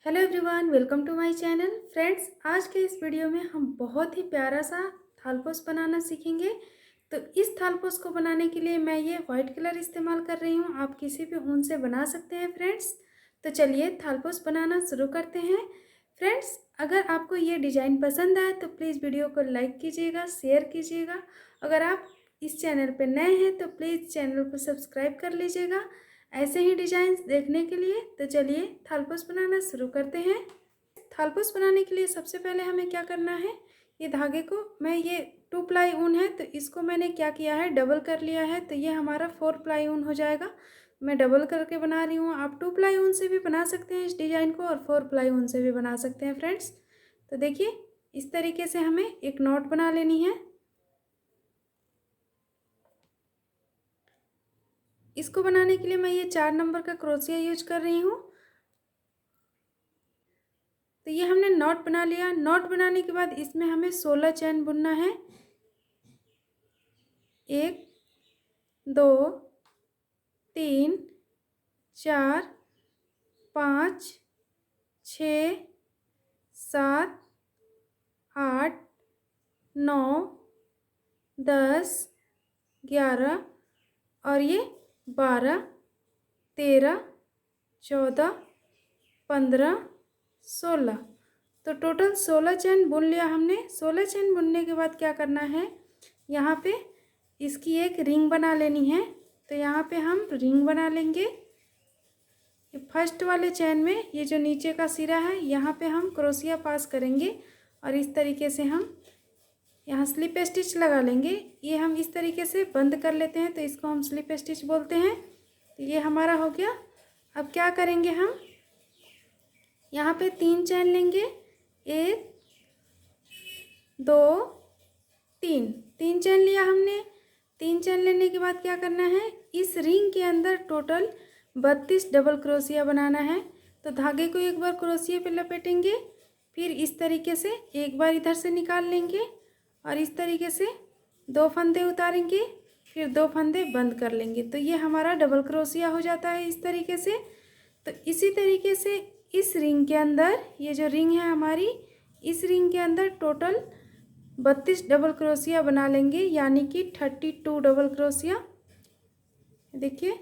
Hello everyone, welcome to my channel. Friends, आज के इस वीडियो में हम बहुत ही प्यारा सा थालपोस बनाना सीखेंगे। तो इस थालपोस को बनाने के लिए मैं ये वाइट कलर इस्तेमाल कर रही हूँ। आप किसी भी ऊन से बना सकते हैं फ्रेंड्स। तो चलिए थालपोस बनाना शुरू करते हैं। फ्रेंड्स, अगर आपको ये डिज़ाइन पसंद आए तो प्लीज़ वीडियो को लाइक कीजिएगा, शेयर कीजिएगा। अगर आप इस चैनल पर नए हैं तो प्लीज़ चैनल को सब्सक्राइब कर लीजिएगा ऐसे ही डिजाइन देखने के लिए। तो चलिए थालपोस बनाना शुरू करते हैं। थालपोस बनाने के लिए सबसे पहले हमें क्या करना है, ये धागे को ये 2 प्लाई ऊन है तो इसको मैंने क्या किया है, डबल कर लिया है। तो ये हमारा 4 प्लाई ऊन हो जाएगा। मैं डबल करके बना रही हूँ। आप 2 प्लाई ऊन से भी बना सकते हैं इस डिज़ाइन को और 4 प्लाई ऊन से भी बना सकते हैं फ्रेंड्स। तो देखिए इस तरीके से हमें एक नॉट बना लेनी है। इसको बनाने के लिए मैं ये 4 नंबर का क्रोशिया यूज कर रही हूँ। तो ये हमने नॉट बना लिया। नॉट बनाने के बाद इसमें हमें 16 चैन बुनना है। 1 2 3 4 5 6 7 8 9 10 11 और ये 12 13 14 15 16। तो टोटल 16 चैन बुन लिया हमने। 16 चैन बुनने के बाद क्या करना है, यहाँ पे इसकी एक रिंग बना लेनी है। तो यहाँ पे हम रिंग बना लेंगे। फर्स्ट वाले चैन में ये जो नीचे का सिरा है यहाँ पे हम क्रोशिया पास करेंगे और इस तरीके से हम यहाँ स्लिप स्टिच लगा लेंगे। ये हम इस तरीके से बंद कर लेते हैं तो इसको हम स्लिप स्टिच बोलते हैं। तो ये हमारा हो गया। अब क्या करेंगे, हम यहाँ पे 3 चैन लेंगे। 1 2 3, 3 चैन लिया हमने। 3 चैन लेने के बाद क्या करना है, इस रिंग के अंदर टोटल 32 डबल क्रोशिया बनाना है। तो धागे को एक बार क्रोशिया पे लपेटेंगे, फिर इस तरीके से एक बार इधर से निकाल लेंगे और इस तरीके से 2 फंदे उतारेंगे, फिर 2 फंदे बंद कर लेंगे। तो ये हमारा डबल क्रोशिया हो जाता है इस तरीके से। तो इसी तरीके से इस रिंग के अंदर, ये जो रिंग है हमारी, इस रिंग के अंदर टोटल 32 डबल क्रोशिया बना लेंगे, यानी कि 32 डबल क्रोशिया। देखिए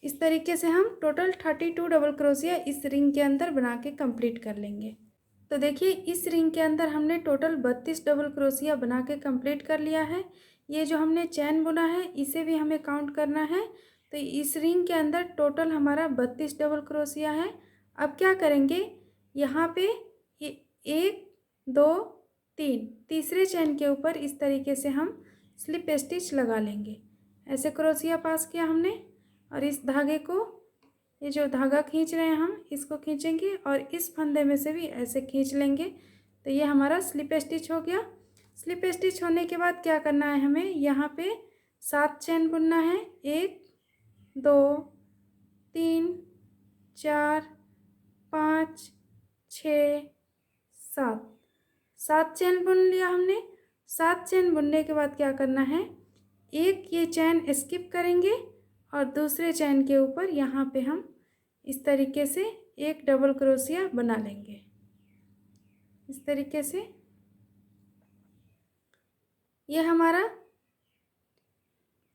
इस तरीके से हम टोटल 32 डबल क्रोशिया इस रिंग के अंदर बना के कंप्लीट कर लेंगे। तो देखिए इस रिंग के अंदर हमने टोटल 32 डबल क्रोशिया बना के कंप्लीट कर लिया है। ये जो हमने चैन बुना है इसे भी हमें काउंट करना है। तो इस रिंग के अंदर टोटल हमारा 32 डबल क्रोशिया है। अब क्या करेंगे, यहाँ पे ये 1 2 3 तीसरे चैन के ऊपर इस तरीके से हम स्लिप स्टिच लगा लेंगे। ऐसे क्रोशिया पास किया हमने और इस धागे को, ये जो धागा खींच रहे हैं हम, इसको खींचेंगे और इस फंदे में से भी ऐसे खींच लेंगे। तो ये हमारा स्लिप स्टिच हो गया। स्लिप स्टिच होने के बाद क्या करना है, हमें यहाँ पे 7 चैन बुनना है। 1 2 3 4 5 6 7, 7 चैन बुन लिया हमने। 7 चैन बुनने के बाद क्या करना है, एक ये चैन स्किप करेंगे और दूसरे चैन के ऊपर यहाँ पे हम इस तरीके से एक डबल क्रोशिया बना लेंगे। इस तरीके से ये हमारा,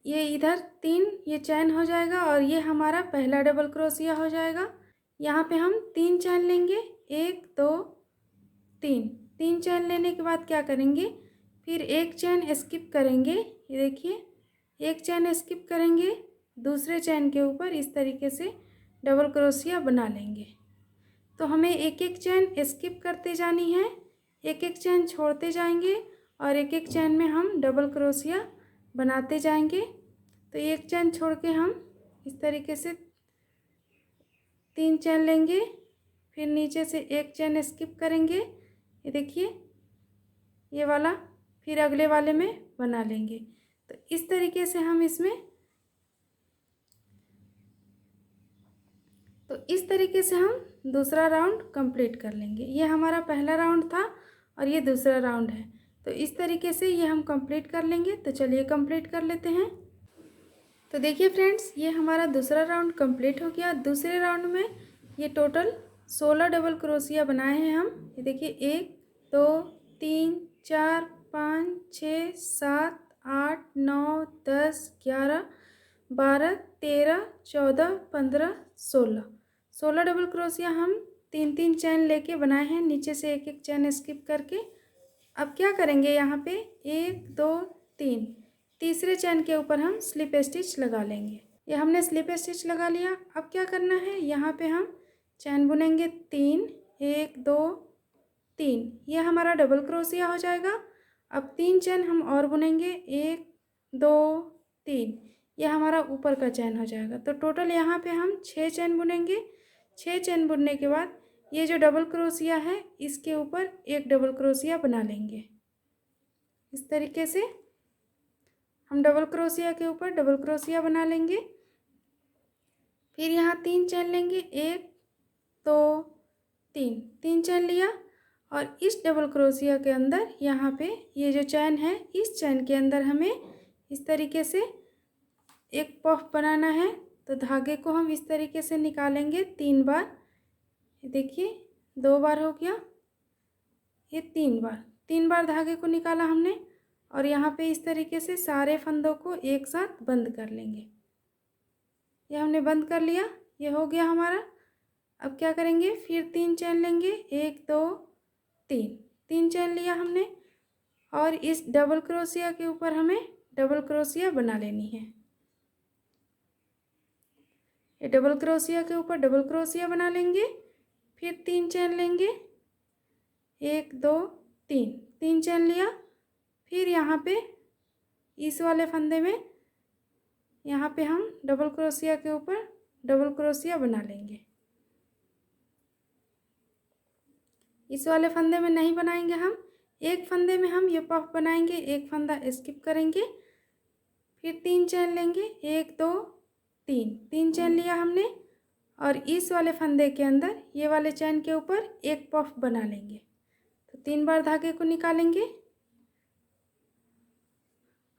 ये इधर 3 ये चैन हो जाएगा और ये हमारा पहला डबल क्रोशिया हो जाएगा। यहाँ पे हम 3 चैन लेंगे। 1 2 3, 3 चैन लेने के बाद क्या करेंगे, फिर एक चैन स्किप करेंगे। ये देखिए एक चैन स्किप करेंगे, दूसरे चैन के ऊपर इस तरीके से डबल क्रोशिया बना लेंगे। तो हमें एक एक चैन स्किप करते जानी है, एक एक चैन छोड़ते जाएंगे और एक एक चैन में हम डबल क्रोशिया बनाते जाएंगे। तो एक चैन छोड़ के हम इस तरीके से 3 चैन लेंगे, फिर नीचे से एक चैन स्किप करेंगे। ये देखिए ये वाला, फिर अगले वाले में बना लेंगे। तो इस तरीके से हम इसमें, तो इस तरीके से हम दूसरा राउंड कंप्लीट कर लेंगे। ये हमारा पहला राउंड था और ये दूसरा राउंड है। तो इस तरीके से ये हम कंप्लीट कर लेंगे। तो चलिए कंप्लीट कर लेते हैं। तो देखिए फ्रेंड्स, ये हमारा दूसरा राउंड कंप्लीट हो गया। दूसरे राउंड में ये टोटल 16 डबल क्रोशिया बनाए हैं हम। ये देखिए 1 2 3 4 5 6 7 8 9 10 11 12 13 14 15 16 डबल क्रोशिया हम 3 चैन लेके बनाए हैं, नीचे से एक एक चैन स्किप करके। अब क्या करेंगे, यहाँ पे 1 2 3 तीसरे चैन के ऊपर हम स्लिप स्टिच लगा लेंगे। ये हमने स्लिप स्टिच लगा लिया। अब क्या करना है, यहाँ पे हम चैन बुनेंगे 3 1 2 3, ये हमारा डबल क्रोशिया हो जाएगा। अब 3 चैन हम और बुनेंगे 1 2 3, ये हमारा ऊपर का चैन हो जाएगा। तो टोटल यहाँ पे हम 6 चैन बुनेंगे। 6 चैन बुनने के बाद ये जो डबल क्रोशिया है इसके ऊपर एक डबल क्रोशिया बना लेंगे। इस तरीके से हम डबल क्रोशिया के ऊपर डबल क्रोशिया बना लेंगे। फिर यहाँ 3 चैन लेंगे, 1 2 3, 3 चैन लिया और इस डबल क्रोशिया के अंदर यहाँ पे ये जो चैन है, इस चैन के अंदर हमें इस तरीके से एक पफ बनाना है। तो धागे को हम इस तरीके से निकालेंगे 3 बार। ये देखिए 2 बार हो गया, ये 3 बार धागे को निकाला हमने। और यहाँ पे इस तरीके से सारे फंदों को एक साथ बंद कर लेंगे। ये हमने बंद कर लिया, ये हो गया हमारा। अब क्या करेंगे, फिर 3 चैन लेंगे, 1 2 3, 3 चैन लिया हमने और इस डबल क्रोशिया के ऊपर हमें डबल क्रोशिया बना लेनी है। ये डबल क्रोशिया के ऊपर डबल क्रोशिया बना लेंगे। फिर 3 चैन लेंगे, 1 2 3, 3 चैन लिया। फिर यहाँ पे इस वाले फंदे में यहाँ पे हम डबल क्रोशिया के ऊपर डबल क्रोशिया बना लेंगे। इस वाले फंदे में नहीं बनाएंगे हम, एक फंदे में हम ये पफ बनाएंगे, एक फंदा स्किप करेंगे। फिर 3 चैन लेंगे, 1 2 3, 3 चैन लिया हमने और इस वाले फंदे के अंदर ये वाले चैन के ऊपर एक पफ बना लेंगे। तो 3 बार धागे को निकालेंगे।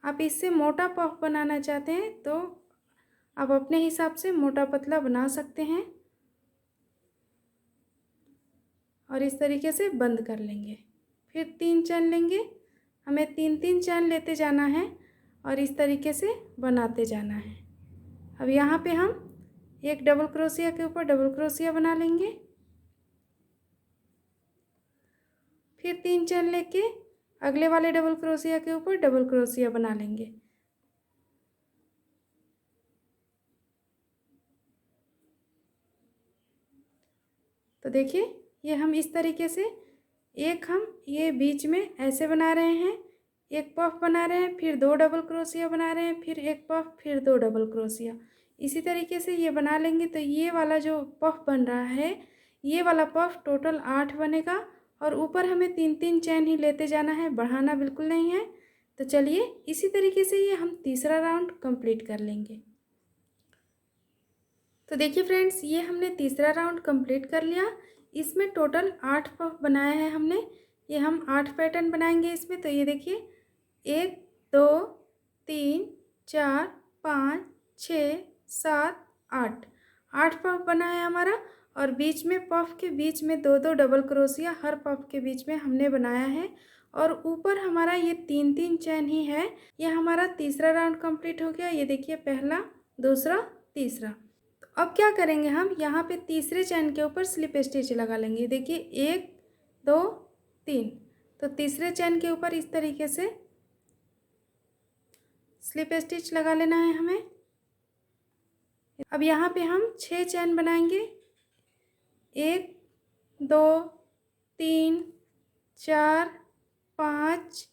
आप इससे मोटा पफ बनाना चाहते हैं तो आप अपने हिसाब से मोटा पतला बना सकते हैं और इस तरीके से बंद कर लेंगे। फिर 3 चैन लेंगे, हमें 3 चैन लेते जाना है और इस तरीके से बनाते जाना है। अब यहाँ पे हम एक डबल क्रोशिया के ऊपर डबल क्रोशिया बना लेंगे। फिर 3 चैन लेके अगले वाले डबल क्रोशिया के ऊपर डबल क्रोशिया बना लेंगे। तो देखिए ये हम इस तरीके से एक हम ये बीच में ऐसे बना रहे हैं, एक पफ बना रहे हैं, फिर 2 डबल क्रोशिया बना रहे हैं, फिर एक पफ, फिर 2 डबल क्रोशिया। इसी तरीके से ये बना लेंगे। तो ये वाला जो पफ बन रहा है, ये वाला पफ टोटल 8 बनेगा और ऊपर हमें 3 चैन ही लेते जाना है, बढ़ाना बिल्कुल नहीं है। तो चलिए इसी तरीके से ये हम तीसरा राउंड कंप्लीट कर लेंगे। तो देखिए फ्रेंड्स, ये हमने तीसरा राउंड कंप्लीट कर लिया। इसमें टोटल 8 पफ बनाया है हमने। ये हम 8 पैटर्न बनाएंगे इसमें। तो ये देखिए 1 2 3 4 5 6 7 8, 8 पफ बना है हमारा। और बीच में पफ के बीच में 2 डबल क्रोशिया हर पफ के बीच में हमने बनाया है। और ऊपर हमारा ये 3 चैन ही है। ये हमारा तीसरा राउंड कंप्लीट हो गया। ये देखिए पहला, दूसरा, तीसरा। तो अब क्या करेंगे, हम यहाँ पे तीसरे चैन के ऊपर स्लिप स्टिच लगा लेंगे। देखिए 1 2 3, तो तीसरे चैन के ऊपर इस तरीके से स्लिप स्टिच लगा लेना है हमें। अब यहाँ पे हम 6 चैन बनाएंगे, 1 2 3 4 5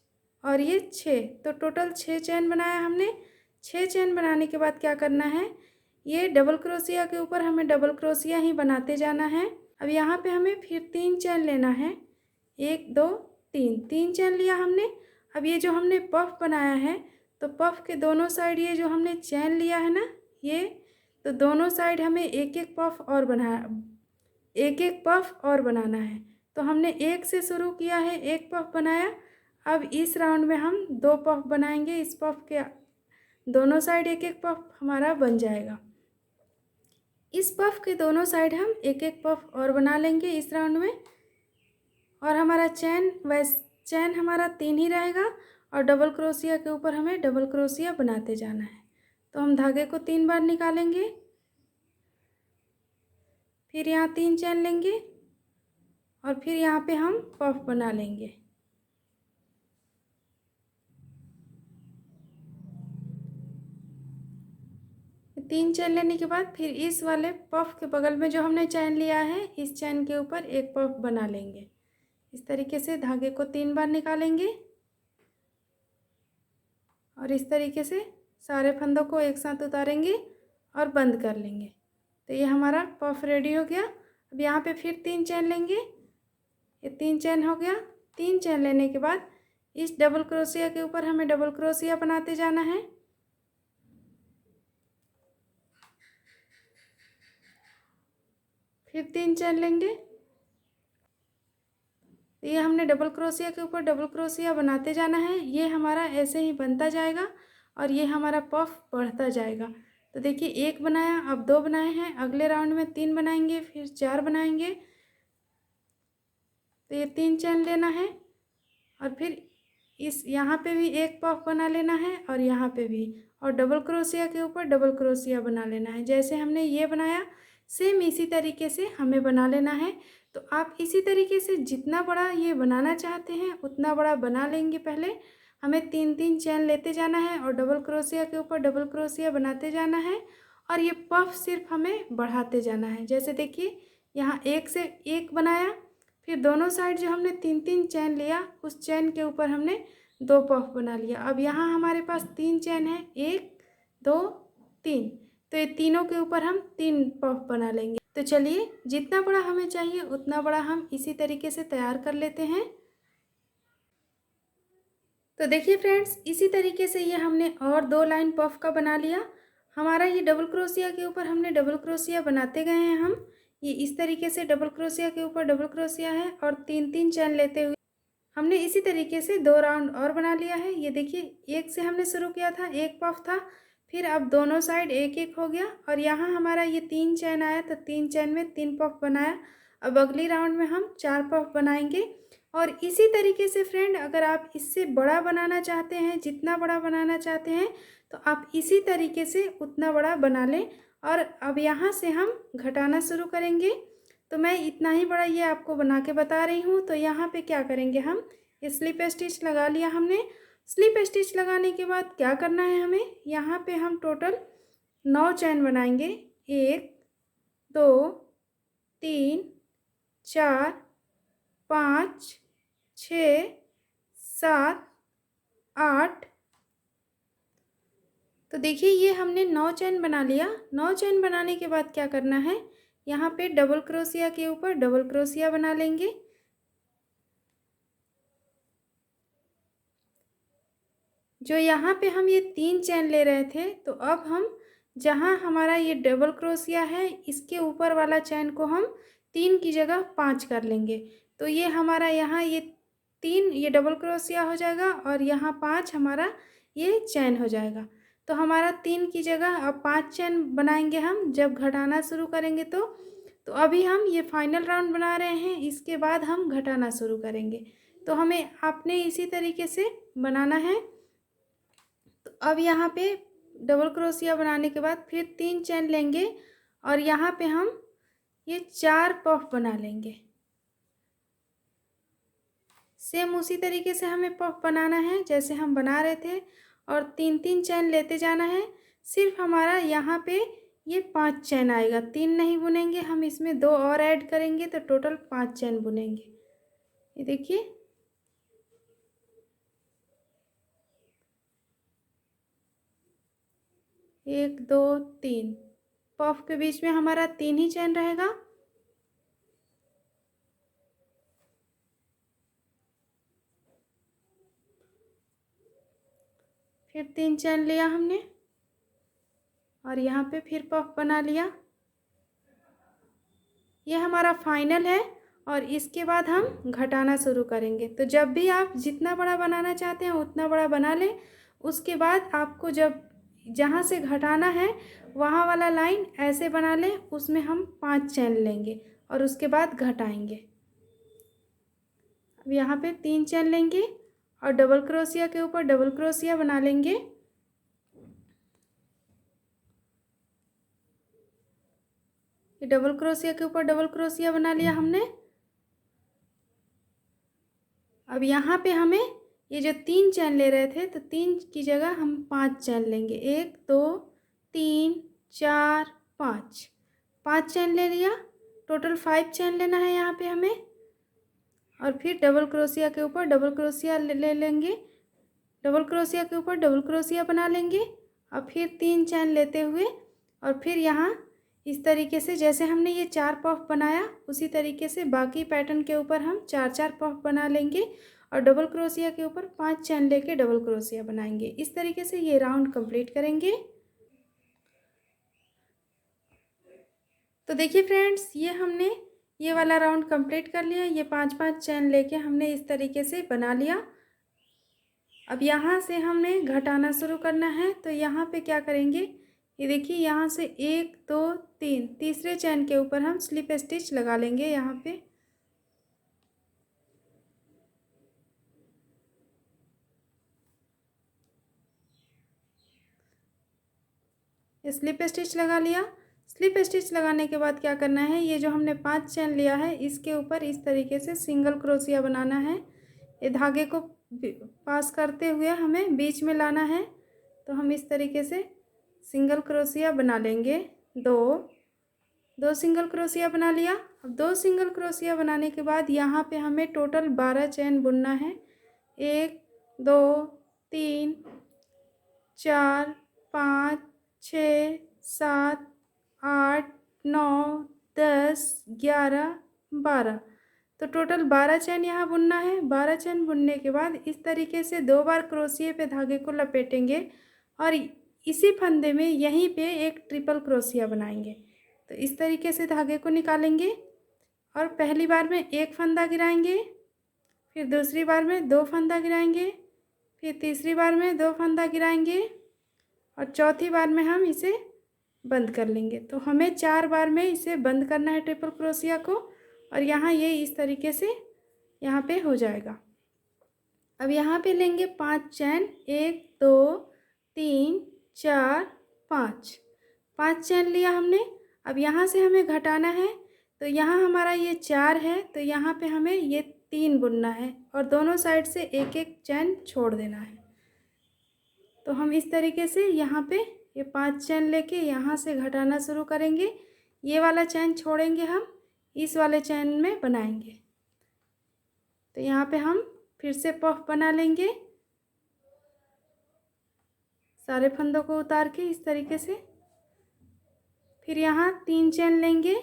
और ये 6, तो टोटल 6 चैन बनाया हमने। 6 चैन बनाने के बाद क्या करना है, ये डबल क्रोशिया के ऊपर हमें डबल क्रोशिया ही बनाते जाना है। अब यहाँ पे हमें फिर 3 चैन लेना है, 1 2 3, 3 चैन लिया हमने। अब ये जो हमने पफ बनाया है, तो पफ के दोनों साइड ये जो हमने चैन लिया है ना, ये तो दोनों साइड हमें एक एक पफ और बनाना है। तो हमने 1 से शुरू किया है, 1 पफ बनाया। अब इस राउंड में हम 2 पफ बनाएंगे। इस पफ के दोनों साइड एक एक पफ हमारा बन जाएगा। इस पफ के दोनों साइड हम एक एक पफ और बना लेंगे इस राउंड में। और हमारा चैन हमारा 3 ही रहेगा और डबल क्रोशिया के ऊपर हमें डबल क्रोशिया बनाते जाना है। तो हम धागे को 3 बार निकालेंगे, फिर यहाँ 3 चैन लेंगे और फिर यहाँ पे हम पफ बना लेंगे। तीन चैन लेने के बाद फिर इस वाले पफ के बगल में जो हमने चैन लिया है, इस चैन के ऊपर एक पफ बना लेंगे। इस तरीके से धागे को 3 बार निकालेंगे और इस तरीके से सारे फंदों को एक साथ उतारेंगे और बंद कर लेंगे। तो ये हमारा पफ रेडी हो गया। अब यहाँ पे फिर 3 चैन लेंगे, ये 3 चैन हो गया। 3 चैन लेने के बाद इस डबल क्रोशिया के ऊपर हमें डबल क्रोशिया बनाते जाना है। फिर 3 चैन लेंगे, ये हमने डबल क्रोशिया के ऊपर डबल क्रोशिया बनाते जाना है। ये हमारा ऐसे ही बनता जाएगा और ये हमारा पफ बढ़ता जाएगा। तो देखिए 1 बनाया, अब 2 बनाए हैं, अगले राउंड में 3 बनाएंगे, फिर 4 बनाएंगे। तो ये 3 चैन लेना है और फिर इस यहाँ पे भी एक पफ बना लेना है और यहाँ पे भी, और डबल क्रोशिया के ऊपर डबल क्रोशिया बना लेना है। जैसे हमने ये बनाया सेम इसी तरीके से हमें बना लेना है। तो आप इसी तरीके से जितना बड़ा ये बनाना चाहते हैं उतना बड़ा बना लेंगे। पहले हमें 3-3 चैन लेते जाना है और डबल क्रोशिया के ऊपर डबल क्रोशिया बनाते जाना है और ये पफ सिर्फ हमें बढ़ाते जाना है। जैसे देखिए यहाँ एक से एक बनाया, फिर दोनों साइड जो हमने 3-3 चैन लिया उस चैन के ऊपर हमने 2 पफ बना लिया। अब यहाँ हमारे पास 3 चैन है, 1 2 3, तो ये तीनों के ऊपर हम 3 पफ बना लेंगे। तो चलिए जितना बड़ा हमें चाहिए उतना बड़ा हम इसी तरीके से तैयार कर लेते हैं। तो देखिए फ्रेंड्स, इसी तरीके से ये हमने और 2 लाइन पफ का बना लिया। हमारा ये डबल क्रोशिया के ऊपर हमने डबल क्रोशिया बनाते गए हैं। हम ये इस तरीके से डबल क्रोशिया के ऊपर डबल क्रोशिया है और 3-3 चैन लेते हुए हमने इसी तरीके से 2 राउंड और बना लिया है। ये देखिए एक से हमने शुरू किया था, एक पफ था, फिर अब दोनों साइड एक एक हो गया और यहाँ हमारा ये 3 चैन आया तो 3 चैन में 3 पफ बनाया। अब अगली राउंड में हम 4 पफ बनाएंगे। और इसी तरीके से फ्रेंड, अगर आप इससे बड़ा बनाना चाहते हैं, जितना बड़ा बनाना चाहते हैं, तो आप इसी तरीके से उतना बड़ा बना लें। और अब यहाँ से हम घटाना शुरू करेंगे। तो मैं इतना ही बड़ा ये आपको बना के बता रही हूँ। तो यहाँ पे क्या करेंगे, हम स्लिप स्टिच लगा लिया हमने। स्लिप स्टिच लगाने के बाद क्या करना है हमें, यहाँ पे हम टोटल 9 चैन बनाएंगे। 1 2 3 4 5 6 7 8। तो देखिए ये हमने 9 चैन बना लिया। 9 चैन बनाने के बाद क्या करना है, यहाँ पे डबल क्रोशिया के ऊपर डबल क्रोशिया बना लेंगे। जो यहाँ पे हम ये 3 चैन ले रहे थे, तो अब हम जहाँ हमारा ये डबल क्रोशिया है इसके ऊपर वाला चैन को हम 3 की जगह 5 कर लेंगे। तो ये हमारा यहाँ ये 3 ये डबल क्रोशिया हो जाएगा और यहाँ 5 हमारा ये चैन हो जाएगा। तो हमारा 3 की जगह अब 5 चैन बनाएंगे हम जब घटाना शुरू करेंगे। तो अभी हम ये फाइनल राउंड बना रहे हैं, इसके बाद हम घटाना शुरू करेंगे। तो हमें आपने इसी तरीके से बनाना है। तो अब यहाँ पे डबल क्रोशिया बनाने के बाद फिर 3 चैन लेंगे और यहाँ पे हम ये 4 पफ बना लेंगे। सेम उसी तरीके से हमें पफ बनाना है जैसे हम बना रहे थे और 3-3 चैन लेते जाना है। सिर्फ हमारा यहाँ पे ये 5 चैन आएगा, 3 नहीं बुनेंगे हम, इसमें 2 और ऐड करेंगे तो टोटल 5 चैन बुनेंगे। ये देखिए 1 2 3 पफ के बीच में हमारा 3 ही चैन रहेगा। फिर 3 चैन लिया हमने और यहाँ पे फिर पफ बना लिया। ये हमारा फाइनल है और इसके बाद हम घटाना शुरू करेंगे। तो जब भी आप जितना बड़ा बनाना चाहते हैं उतना बड़ा बना लें। उसके बाद आपको जब जहाँ से घटाना है वहाँ वाला लाइन ऐसे बना लें, उसमें हम 5 चैन लेंगे और उसके बाद घटाएंगे। अब यहाँ पे 3 चैन लेंगे और डबल क्रोशिया के ऊपर डबल क्रोशिया बना लेंगे। ये डबल क्रोशिया के ऊपर डबल क्रोशिया बना लिया हमने। अब यहाँ पे हमें ये जो 3 चैन ले रहे थे, तो 3 की जगह हम 5 चैन लेंगे। 1 2 3 4 5, 5 चैन ले लिया। टोटल 5 चैन लेना है यहाँ पे हमें। और फिर डबल क्रोशिया के ऊपर डबल क्रोशिया ले लेंगे। डबल क्रोशिया के ऊपर डबल क्रोशिया बना लेंगे और फिर 3 चैन लेते हुए और फिर यहाँ इस तरीके से जैसे हमने ये 4 पफ बनाया, उसी तरीके से बाकी पैटर्न के ऊपर हम 4 पफ बना लेंगे और डबल क्रोशिया के ऊपर 5 चैन लेके डबल क्रोशिया बनाएंगे। इस तरीके से ये राउंड कंप्लीट करेंगे। तो देखिए फ्रेंड्स, ये हमने ये वाला राउंड कंप्लीट कर लिया। ये 5 चैन लेके हमने इस तरीके से बना लिया। अब यहाँ से हमने घटाना शुरू करना है। तो यहाँ पे क्या करेंगे, ये देखिए यहाँ से 1 2 3, तीसरे चैन के ऊपर हम स्लिप स्टिच लगा लेंगे। यहाँ पे स्लिप स्टिच लगा लिया। स्लिप स्टिच लगाने के बाद क्या करना है, ये जो हमने 5 चैन लिया है इसके ऊपर इस तरीके से सिंगल क्रोशिया बनाना है। ये धागे को पास करते हुए हमें बीच में लाना है। तो हम इस तरीके से सिंगल क्रोशिया बना लेंगे। दो सिंगल क्रोशिया बना लिया। अब 2 सिंगल क्रोशिया बनाने के बाद यहाँ पे हमें टोटल 12 चैन बुनना है। 1 2 3 4 5 6 7 8 9 10 11 12, तो टोटल 12 चैन यहाँ बुनना है। 12 चैन बुनने के बाद इस तरीके से 2 बार क्रोशिया पे धागे को लपेटेंगे और इसी फंदे में यहीं पे एक ट्रिपल क्रोशिया बनाएंगे। तो इस तरीके से धागे को निकालेंगे और पहली बार में 1 फंदा गिराएंगे, फिर दूसरी बार में 2 फंदा गिराएंगे, फिर तीसरी बार में 2 फंदा गिराएंगे और चौथी बार में हम इसे बंद कर लेंगे। तो हमें 4 बार में इसे बंद करना है ट्रिपल क्रोशिया को। और यहाँ ये इस तरीके से यहाँ पे हो जाएगा। अब यहाँ पे लेंगे 5 चैन, 1 2 3 4 5, 5 चैन लिया हमने। अब यहाँ से हमें घटाना है। तो यहाँ हमारा ये 4 है, तो यहाँ पे हमें ये 3 बुनना है और दोनों साइड से एक एक चैन छोड़ देना है। तो हम इस तरीके से यहाँ पे ये 5 चैन लेके यहाँ से घटाना शुरू करेंगे। ये वाला चैन छोड़ेंगे, हम इस वाले चैन में बनाएंगे। तो यहाँ पे हम फिर से पफ बना लेंगे, सारे फंदों को उतार के इस तरीके से। फिर यहाँ 3 चैन लेंगे,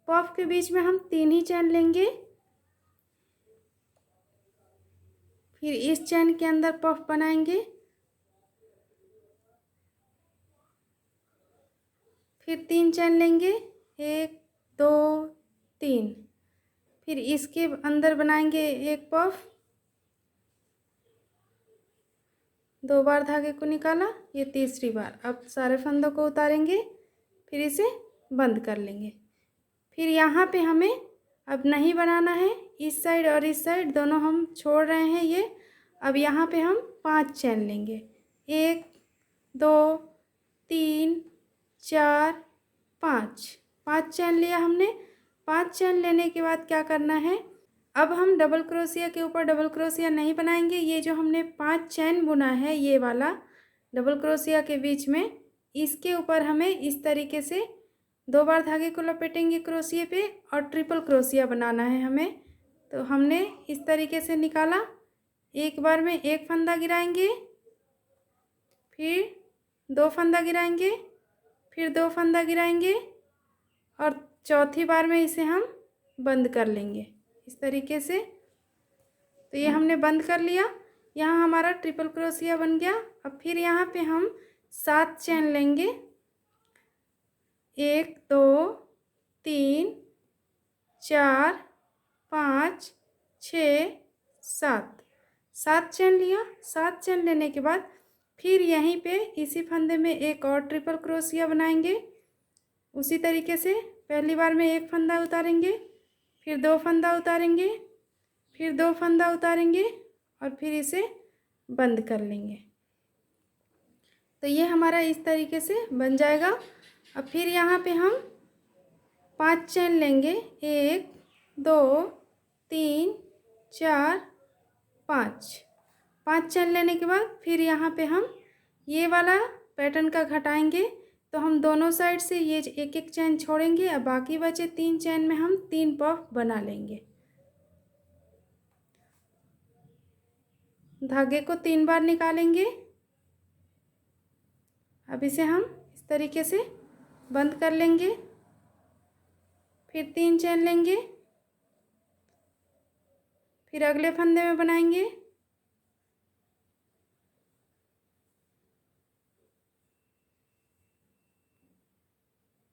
पफ के बीच में हम 3 ही चैन लेंगे। फिर इस चैन के अंदर पफ बनाएंगे, फिर 3 चैन लेंगे, 1 2 3, फिर इसके अंदर बनाएंगे एक पफ, 2 बार धागे को निकाला, ये तीसरी बार। अब सारे फंदों को उतारेंगे, फिर इसे बंद कर लेंगे। फिर यहाँ पे हमें अब नहीं बनाना है, इस साइड और इस साइड दोनों हम छोड़ रहे हैं ये। अब यहाँ पे हम 5 चैन लेंगे, 1 2 3 4 5, 5 चैन लिया हमने। 5 चैन लेने के बाद क्या करना है, अब हम डबल क्रोशिया के ऊपर डबल क्रोशिया नहीं बनाएंगे। ये जो हमने 5 चैन बुना है, ये वाला डबल क्रोशिया के बीच में, इसके ऊपर हमें इस तरीके से 2 बार धागे को लपेटेंगे क्रोशिया पे और ट्रिपल क्रोशिया बनाना है हमें। तो हमने इस तरीके से निकाला, एक बार में 1 फंदा गिराएंगे, फिर 2 फंदा गिराएंगे, फिर 2 फंदा गिराएंगे और चौथी बार में इसे हम बंद कर लेंगे इस तरीके से। तो ये हमने बंद कर लिया। यहाँ हमारा ट्रिपल क्रोशिया बन गया। अब फिर यहाँ पे हम 7 चैन लेंगे, 1 2 3 4 5 6 7, 7 चैन लिया। 7 चैन लेने के बाद फिर यहीं पे इसी फंदे में एक और ट्रिपल क्रोशिया बनाएंगे। उसी तरीके से पहली बार में एक फंदा उतारेंगे, फिर 2 फंदा उतारेंगे, फिर 2 फंदा उतारेंगे और फिर इसे बंद कर लेंगे। तो ये हमारा इस तरीके से बन जाएगा। अब फिर यहाँ पे हम 5 चेन लेंगे, 1 2 3 4 5 चेन लेने के बाद फिर यहाँ पे हम ये वाला पैटर्न का घटाएंगे। तो हम दोनों साइड से ये एक एक चेन छोड़ेंगे और बाकी बचे 3 चेन में हम 3 पफ बना लेंगे। धागे को 3 बार निकालेंगे। अब इसे हम इस तरीके से बंद कर लेंगे। फिर 3 चेन लेंगे, फिर अगले फंदे में बनाएंगे।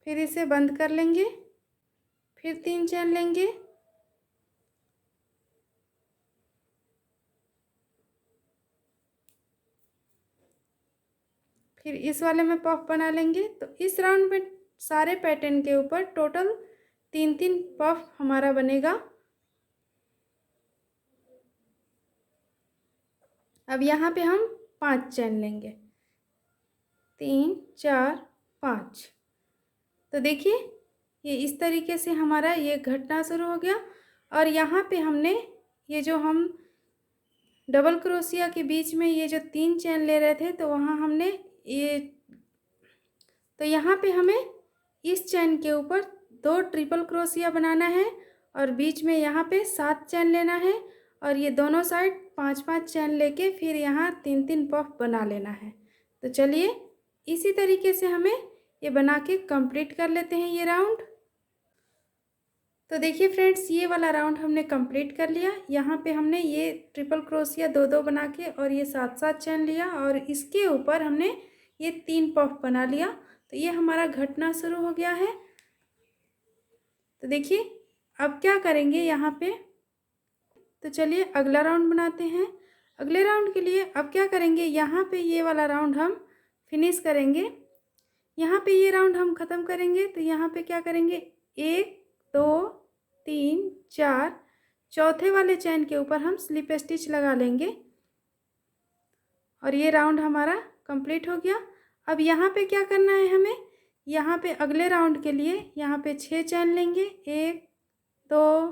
फिर इसे बंद कर लेंगे, फिर 3 चेन लेंगे, फिर इस वाले में पफ बना लेंगे। तो इस राउंड में सारे पैटर्न के ऊपर टोटल 3-3 पफ हमारा बनेगा। अब यहाँ पे हम 5 चेन लेंगे, 3 4 5। तो देखिए ये इस तरीके से हमारा ये घटना शुरू हो गया। और यहाँ पे हमने ये जो हम डबल क्रोशिया के बीच में ये जो 3 चेन ले रहे थे, तो वहाँ हमने ये, तो यहाँ पे हमें इस चेन के ऊपर 2 ट्रिपल क्रोशिया बनाना है और बीच में यहाँ पे 7 चेन लेना है और ये दोनों साइड 5-5 चेन लेके फिर यहाँ 3-3 पफ बना लेना है। तो चलिए इसी तरीके से हमें ये बना के कंप्लीट कर लेते हैं ये राउंड। तो देखिए फ्रेंड्स, ये वाला राउंड हमने कंप्लीट कर लिया। यहाँ पे हमने ये ट्रिपल क्रोशिया 2-2 बना के और ये 7-7 चेन लिया और इसके ऊपर हमने ये 3 पफ बना लिया। तो ये हमारा घटना शुरू हो गया है। तो देखिए अब क्या करेंगे यहाँ पे, तो चलिए अगला राउंड बनाते हैं। अगले राउंड के लिए अब क्या करेंगे, यहाँ पे ये वाला राउंड हम फिनिश करेंगे। यहाँ पे ये राउंड हम ख़त्म करेंगे। तो यहाँ पे क्या करेंगे, 1 2 3 4 चौथे वाले चैन के ऊपर हम स्लिप स्टिच लगा लेंगे और ये राउंड हमारा कंप्लीट हो गया। अब यहाँ पे क्या करना है हमें, यहाँ पे अगले राउंड के लिए यहाँ पे 6 चैन लेंगे, 1 2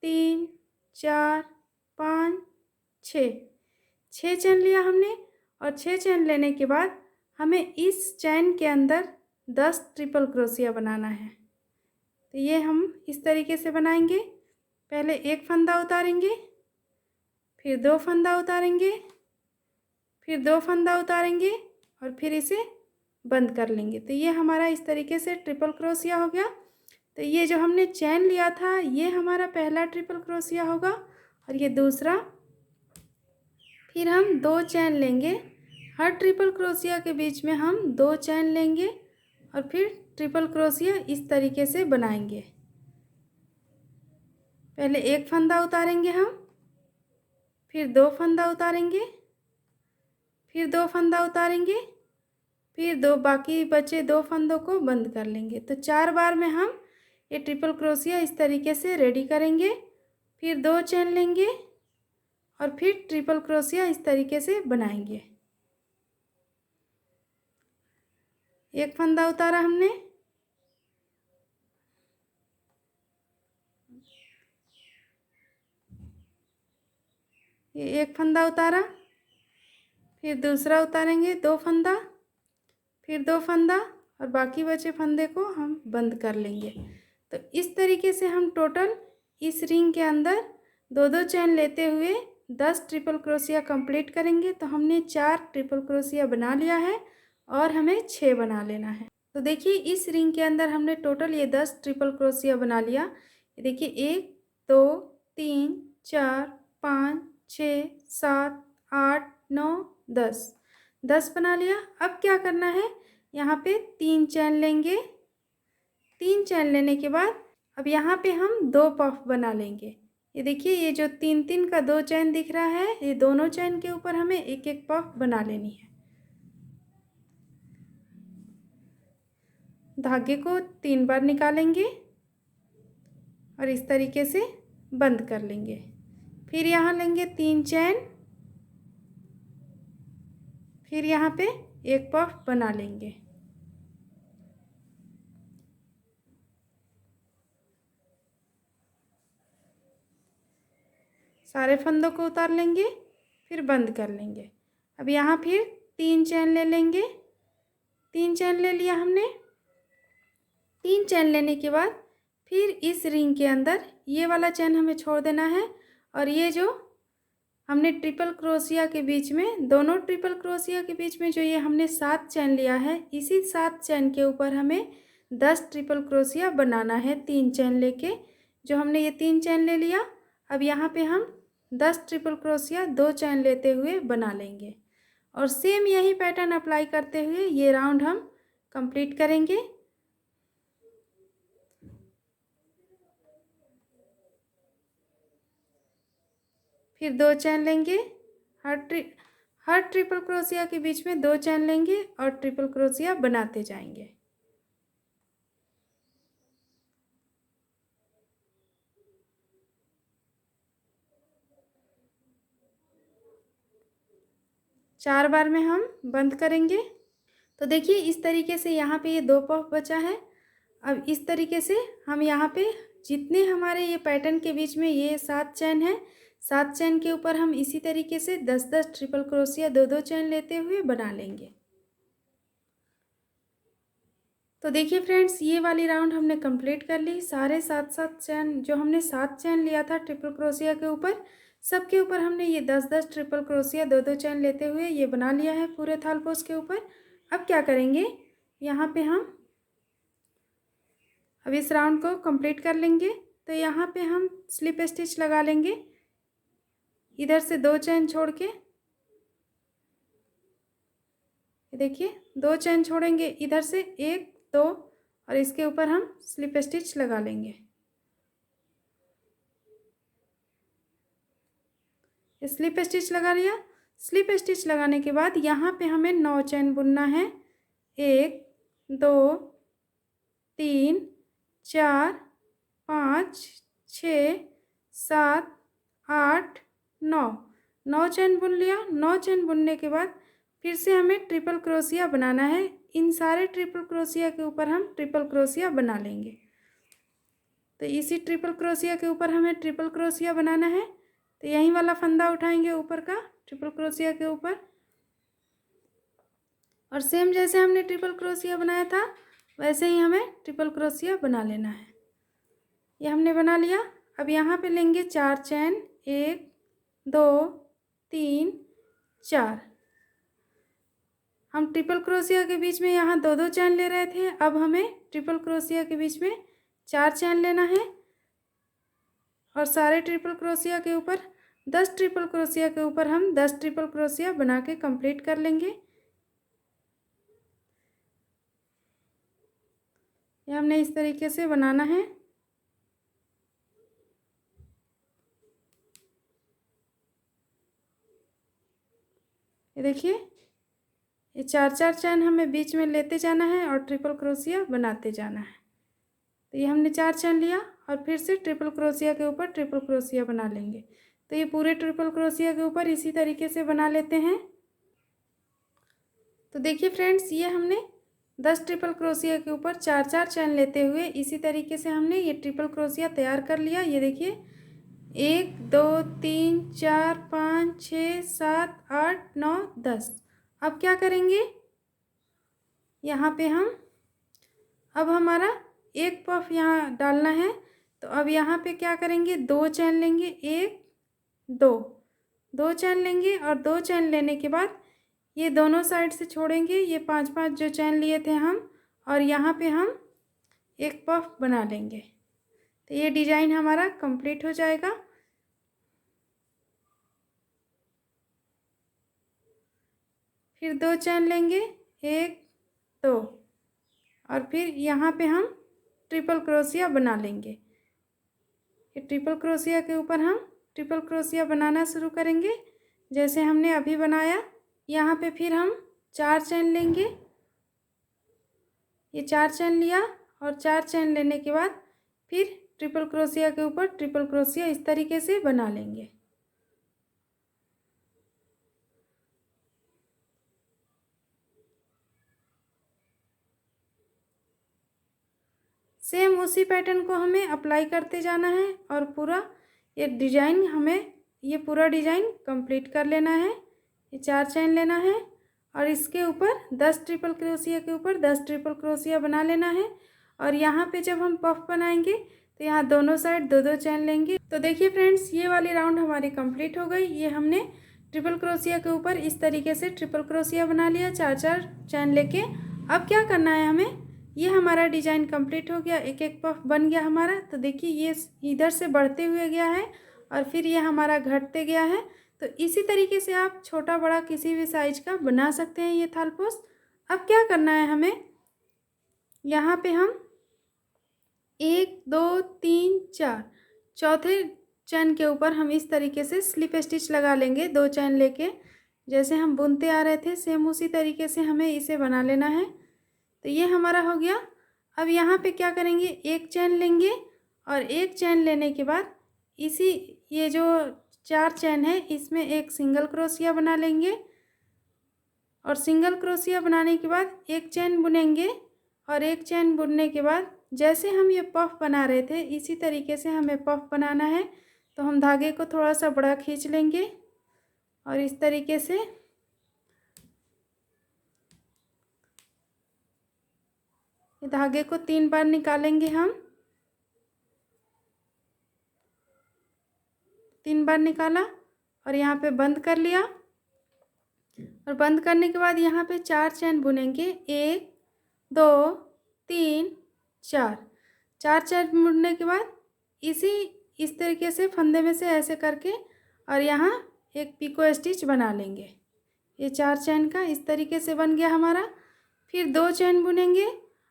3 4 5 6 चैन लिया हमने। और 6 चैन लेने के बाद हमें इस चैन के अंदर 10 ट्रिपल क्रोशिया बनाना है। तो ये हम इस तरीके से बनाएंगे। पहले एक फंदा उतारेंगे, फिर 2 फंदा उतारेंगे, फिर 2 फंदा उतारेंगे और फिर इसे बंद कर लेंगे। तो ये हमारा इस तरीके से ट्रिपल क्रोशिया हो गया। तो ये जो हमने चैन लिया था ये हमारा पहला ट्रिपल क्रोशिया होगा और ये दूसरा। फिर हम 2 चैन लेंगे, हर ट्रिपल क्रोशिया के बीच में हम 2 चैन लेंगे और फिर ट्रिपल क्रोशिया इस तरीके से बनाएंगे। पहले एक फंदा उतारेंगे हम, फिर 2 फंदा उतारेंगे, फिर 2 फंदा उतारेंगे, फिर 2 बाकी बचे 2 फंदों को बंद कर लेंगे। तो 4 बार में हम ये ट्रिपल क्रोशिया इस तरीके से रेडी करेंगे। फिर 2 चैन लेंगे और फिर ट्रिपल क्रोशिया इस तरीके से बनाएंगे। एक फंदा उतारा हमने, ये एक फंदा उतारा, फिर दूसरा उतारेंगे 2 फंदा, फिर 2 फंदा और बाकी बचे फंदे को हम बंद कर लेंगे। तो इस तरीके से हम टोटल इस रिंग के अंदर 2-2 चैन लेते हुए 10 ट्रिपल क्रोशिया कंप्लीट करेंगे। तो हमने 4 ट्रिपल क्रोशिया बना लिया है और हमें 6 बना लेना है। तो देखिए इस रिंग के अंदर हमने टोटल ये 10 ट्रिपल क्रोशिया बना लिया। ये देखिए 1 2 3 4 5 6 7 8 9 10 बना लिया। अब क्या करना है, यहाँ पे 3 चैन लेंगे। 3 चैन लेने के बाद अब यहाँ पे हम 2 पफ बना लेंगे। ये देखिए ये जो 3-3 का 2 चैन दिख रहा है, ये दोनों चैन के ऊपर हमें एक एक पफ बना लेनी है। धागे को 3 बार निकालेंगे और इस तरीके से बंद कर लेंगे। फिर यहाँ लेंगे 3 चैन, फिर यहाँ पे एक पफ बना लेंगे। सारे फंदों को उतार लेंगे, फिर बंद कर लेंगे। अब यहाँ फिर 3 चैन ले लेंगे। 3 चैन ले लिया हमने। 3 चैन लेने के बाद फिर इस रिंग के अंदर ये वाला चैन हमें छोड़ देना है और ये जो हमने ट्रिपल क्रोशिया के बीच में, दोनों ट्रिपल क्रोशिया के बीच में जो ये हमने 7 चैन लिया है, इसी 7 चैन के ऊपर हमें 10 ट्रिपल क्रोशिया बनाना है। 3 चैन लेके जो हमने ये 3 चैन ले लिया, अब यहाँ पे हम 10 ट्रिपल क्रोशिया 2 चैन लेते हुए बना लेंगे और सेम यही पैटर्न अप्लाई करते हुए ये राउंड हम कंप्लीट करेंगे। फिर 2 चैन लेंगे, हर ट्रिपल क्रोशिया के बीच में 2 चैन लेंगे और ट्रिपल क्रोशिया बनाते जाएंगे। चार बार में हम बंद करेंगे। तो देखिए इस तरीके से यहाँ पे ये 2 पफ बचा है। अब इस तरीके से हम यहाँ पे जितने हमारे ये पैटर्न के बीच में ये 7 चैन है, 7 चैन के ऊपर हम इसी तरीके से 10-10 ट्रिपल क्रोशिया 2-2 चैन लेते हुए बना लेंगे। तो देखिए फ्रेंड्स, ये वाली राउंड हमने कंप्लीट कर ली। सारे 7-7 चैन जो हमने 7 चैन लिया था ट्रिपल क्रोशिया के ऊपर, सबके ऊपर हमने ये 10-10 ट्रिपल क्रोशिया 2-2 चैन लेते हुए ये बना लिया है पूरे थालपोश के ऊपर। अब क्या करेंगे, यहाँ पे हम अब इस राउंड को कंप्लीट कर लेंगे। तो यहाँ पे हम स्लिप स्टिच लगा लेंगे, इधर से 2 चैन छोड़ के, देखिए 2 चैन छोड़ेंगे, इधर से 1 2 और इसके ऊपर हम स्लिप स्टिच लगा लेंगे। स्लिप स्टिच लगा लिया। स्लिप स्टिच लगाने के बाद यहाँ पे हमें 9 चैन बुनना है। 1 2 3 4 5 6 7 8 9 9 चैन बुन लिया। 9 चैन बुनने के बाद फिर से हमें ट्रिपल क्रोशिया बनाना है। इन सारे ट्रिपल क्रोशिया के ऊपर हम ट्रिपल क्रोशिया बना लेंगे। तो इसी ट्रिपल क्रोशिया के ऊपर हमें ट्रिपल क्रोशिया बनाना है। तो यही वाला फंदा उठाएंगे ऊपर का ट्रिपल क्रोशिया के ऊपर, और सेम जैसे हमने ट्रिपल क्रोशिया बनाया था वैसे ही हमें ट्रिपल क्रोशिया बना लेना है। ये हमने बना लिया। अब यहाँ पे लेंगे 4 चैन, 1 2 3 4। हम ट्रिपल क्रोशिया के बीच में यहाँ 2-2 चैन ले रहे थे, अब हमें ट्रिपल क्रोशिया के बीच में 4 चैन लेना है और सारे ट्रिपल क्रोशिया के ऊपर 10 ट्रिपल क्रोशिया के ऊपर हम 10 ट्रिपल क्रोशिया बना के कंप्लीट कर लेंगे। ये हमने इस तरीके से बनाना है। ये देखिए, ये 4-4 चैन हमें बीच में लेते जाना है और ट्रिपल क्रोशिया बनाते जाना है। तो ये हमने 4 चैन लिया और फिर से ट्रिपल क्रोशिया के ऊपर ट्रिपल क्रोशिया बना लेंगे। तो ये पूरे ट्रिपल क्रोशिया के ऊपर इसी तरीके से बना लेते हैं। तो देखिए फ्रेंड्स, ये हमने 10 ट्रिपल क्रोशिया के ऊपर 4-4 चैन लेते हुए इसी तरीके से हमने ये ट्रिपल क्रोशिया तैयार कर लिया। ये देखिए 1 2 3 4 5 6 7 8 9 10। अब क्या करेंगे, यहाँ पे हम अब हमारा एक पफ यहाँ डालना है। तो अब यहाँ पे क्या करेंगे, 2 चैन लेंगे, 1 2 चैन लेंगे और 2 चैन लेने के बाद ये दोनों साइड से छोड़ेंगे, ये 5-5 जो चैन लिए थे हम, और यहाँ पे हम एक पफ बना लेंगे। तो ये डिजाइन हमारा कंप्लीट हो जाएगा। फिर 2 चैन लेंगे, 1 2 और फिर यहाँ पे हम ट्रिपल क्रोशिया बना लेंगे। ये ट्रिपल क्रोशिया के ऊपर हम ट्रिपल क्रोशिया बनाना शुरू करेंगे जैसे हमने अभी बनाया। यहाँ पे फिर हम 4 चैन लेंगे, ये 4 चैन लिया और 4 चैन लेने के बाद फिर ट्रिपल क्रोशिया के ऊपर ट्रिपल क्रोशिया इस तरीके से बना लेंगे। सेम उसी पैटर्न को हमें अप्लाई करते जाना है और पूरा ये डिजाइन हमें ये पूरा डिजाइन कंप्लीट कर लेना है। ये 4 चैन लेना है और इसके ऊपर 10 ट्रिपल क्रोशिया के ऊपर 10 ट्रिपल क्रोशिया बना लेना है। और यहाँ पे जब हम पफ बनाएंगे तो यहाँ दोनों साइड 2-2 चैन लेंगे। तो देखिए फ्रेंड्स, ये वाली राउंड हमारी कंप्लीट हो गई। ये हमने ट्रिपल क्रोशिया के ऊपर इस तरीके से ट्रिपल क्रोशिया बना लिया 4-4 चैन लेके। अब क्या करना है हमें, ये हमारा डिजाइन कंप्लीट हो गया, एक एक पफ बन गया हमारा। तो देखिए ये इधर से बढ़ते हुए गया है और फिर ये हमारा घटते गया है। तो इसी तरीके से आप छोटा बड़ा किसी भी साइज का बना सकते हैं ये थालपोस। अब क्या करना है हमें, यहाँ पे हम 1 2 3 4 चौथे चैन के ऊपर हम इस तरीके से स्लिप स्टिच लगा लेंगे 2 चैन लेके। जैसे हम बुनते आ रहे थे सेम उसी तरीके से हमें इसे बना लेना है। तो ये हमारा हो गया। अब यहाँ पे क्या करेंगे, एक चैन लेंगे और एक चैन लेने के बाद इसी ये जो 4 चैन है इसमें एक सिंगल क्रोशिया बना लेंगे और सिंगल क्रोशिया बनाने के बाद एक चैन बुनेंगे और एक चैन बुनने के बाद जैसे हम ये पफ बना रहे थे इसी तरीके से हमें पफ बनाना है। तो हम धागे को थोड़ा सा बड़ा खींच लेंगे और इस तरीके से धागे को 3 बार निकालेंगे हम। 3 बार निकाला और यहाँ पे बंद कर लिया और बंद करने के बाद यहाँ पे 4 चैन बुनेंगे। 1 2 3 4 4 चैन बुनने के बाद इस तरीके से फंदे में से ऐसे करके और यहाँ एक पिको स्टिच बना लेंगे। ये 4 चैन का इस तरीके से बन गया हमारा। फिर 2 चैन बुनेंगे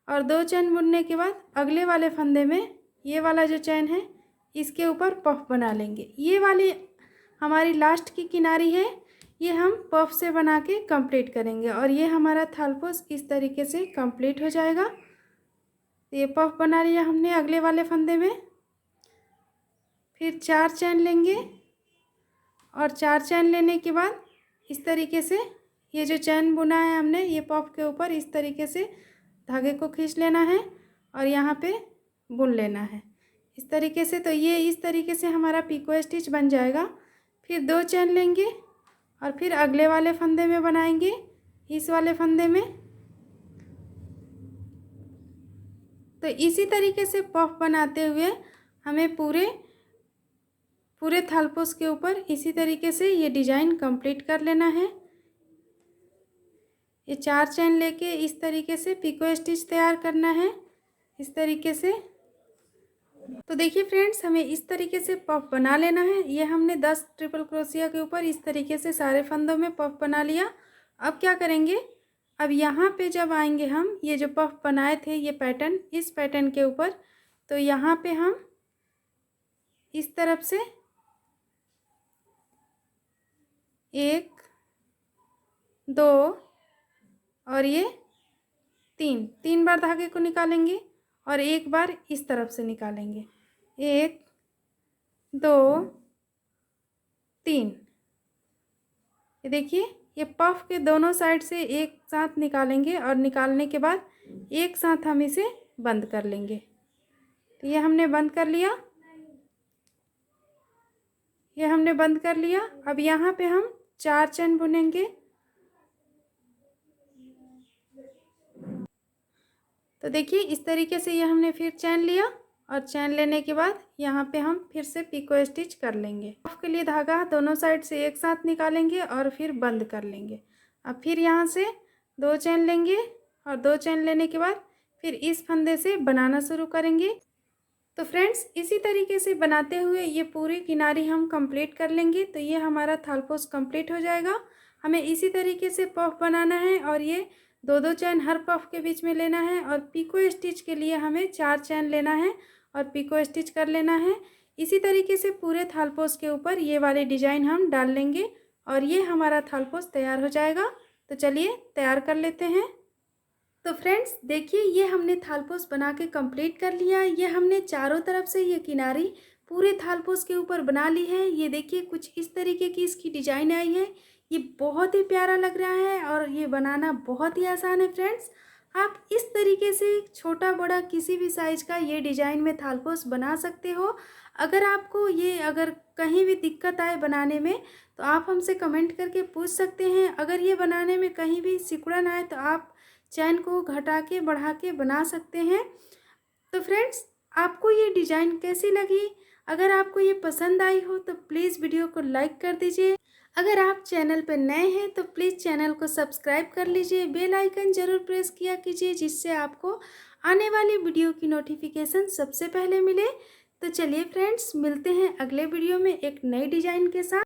और 2 चैन बुनने के बाद अगले वाले फंदे में ये वाला जो चैन है इसके ऊपर पफ बना लेंगे। ये वाली हमारी लास्ट की किनारी है, ये हम पफ से बना के कंप्लीट करेंगे और ये हमारा थालपोस इस तरीके से कंप्लीट हो जाएगा। ये पफ बना लिया हमने अगले वाले फंदे में। फिर 4 चैन लेंगे और 4 चैन लेने के बाद इस तरीके से ये जो चैन बुना है हमने ये पफ के ऊपर इस तरीके से धागे को खींच लेना है और यहाँ पे बुन लेना है इस तरीके से। तो ये इस तरीके से हमारा पिको स्टिच बन जाएगा। फिर 2 चैन लेंगे और फिर अगले वाले फंदे में बनाएंगे, इस वाले फंदे में। तो इसी तरीके से पफ बनाते हुए हमें पूरे थालपोस के ऊपर इसी तरीके से ये डिज़ाइन कंप्लीट कर लेना है। ये 4 चैन लेके इस तरीके से पिको स्टिच तैयार करना है इस तरीके से। तो देखिए फ्रेंड्स, हमें इस तरीके से पफ बना लेना है। ये हमने 10 ट्रिपल क्रोशिया के ऊपर इस तरीके से सारे फंदों में पफ बना लिया। अब क्या करेंगे, अब यहाँ पे जब आएंगे हम ये जो पफ बनाए थे ये पैटर्न, इस पैटर्न के ऊपर, तो यहाँ पे हम इस तरफ से 1 2 और ये 3 बार धागे को निकालेंगे और एक बार इस तरफ से निकालेंगे। 1 2 3। ये देखिए ये पफ के दोनों साइड से एक साथ निकालेंगे और निकालने के बाद एक साथ हम इसे बंद कर लेंगे। तो ये हमने बंद कर लिया, ये हमने बंद कर लिया। अब यहाँ पे हम 4 चैन बुनेंगे। तो देखिए इस तरीके से ये हमने फिर चैन लिया और चैन लेने के बाद यहाँ पे हम फिर से पिको स्टिच कर लेंगे। पफ के लिए धागा दोनों साइड से एक साथ निकालेंगे और फिर बंद कर लेंगे। अब फिर यहाँ से 2 चैन लेंगे और 2 चैन लेने के बाद फिर इस फंदे से बनाना शुरू करेंगे। तो फ्रेंड्स, इसी तरीके से बनाते हुए ये पूरी किनारी हम कंप्लीट कर लेंगे। तो ये हमारा थालपोस कंप्लीट हो जाएगा। हमें इसी तरीके से पफ बनाना है और ये 2-2 चैन हर पफ के बीच में लेना है और पिको स्टिच के लिए हमें 4 चैन लेना है और पिको स्टिच कर लेना है। इसी तरीके से पूरे थालपोस के ऊपर ये वाले डिज़ाइन हम डाल लेंगे और ये हमारा थालपोस तैयार हो जाएगा। तो चलिए तैयार कर लेते हैं। तो फ्रेंड्स देखिए, ये हमने थालपोस बना के कंप्लीट कर लिया। ये हमने चारों तरफ से ये किनारी पूरे थालपोस के ऊपर बना ली है। ये देखिए कुछ इस तरीके की इसकी डिजाइन आई है। ये बहुत ही प्यारा लग रहा है और ये बनाना बहुत ही आसान है फ्रेंड्स। आप इस तरीके से छोटा बड़ा किसी भी साइज का ये डिजाइन में थालपोस बना सकते हो। अगर आपको ये अगर कहीं भी दिक्कत आए बनाने में तो आप हमसे कमेंट करके पूछ सकते हैं। अगर ये बनाने में कहीं भी सिकुड़न आए तो आप चैन को घटा के बढ़ा के बना सकते हैं। तो फ्रेंड्स आपको ये डिज़ाइन कैसी लगी? अगर आपको ये पसंद आई हो तो प्लीज़ वीडियो को लाइक कर दीजिए। अगर आप चैनल पर नए हैं तो प्लीज़ चैनल को सब्सक्राइब कर लीजिए। बेल आइकन ज़रूर प्रेस किया कीजिए जिससे आपको आने वाली वीडियो की नोटिफिकेशन सबसे पहले मिले। तो चलिए फ्रेंड्स, मिलते हैं अगले वीडियो में एक नई डिज़ाइन के साथ।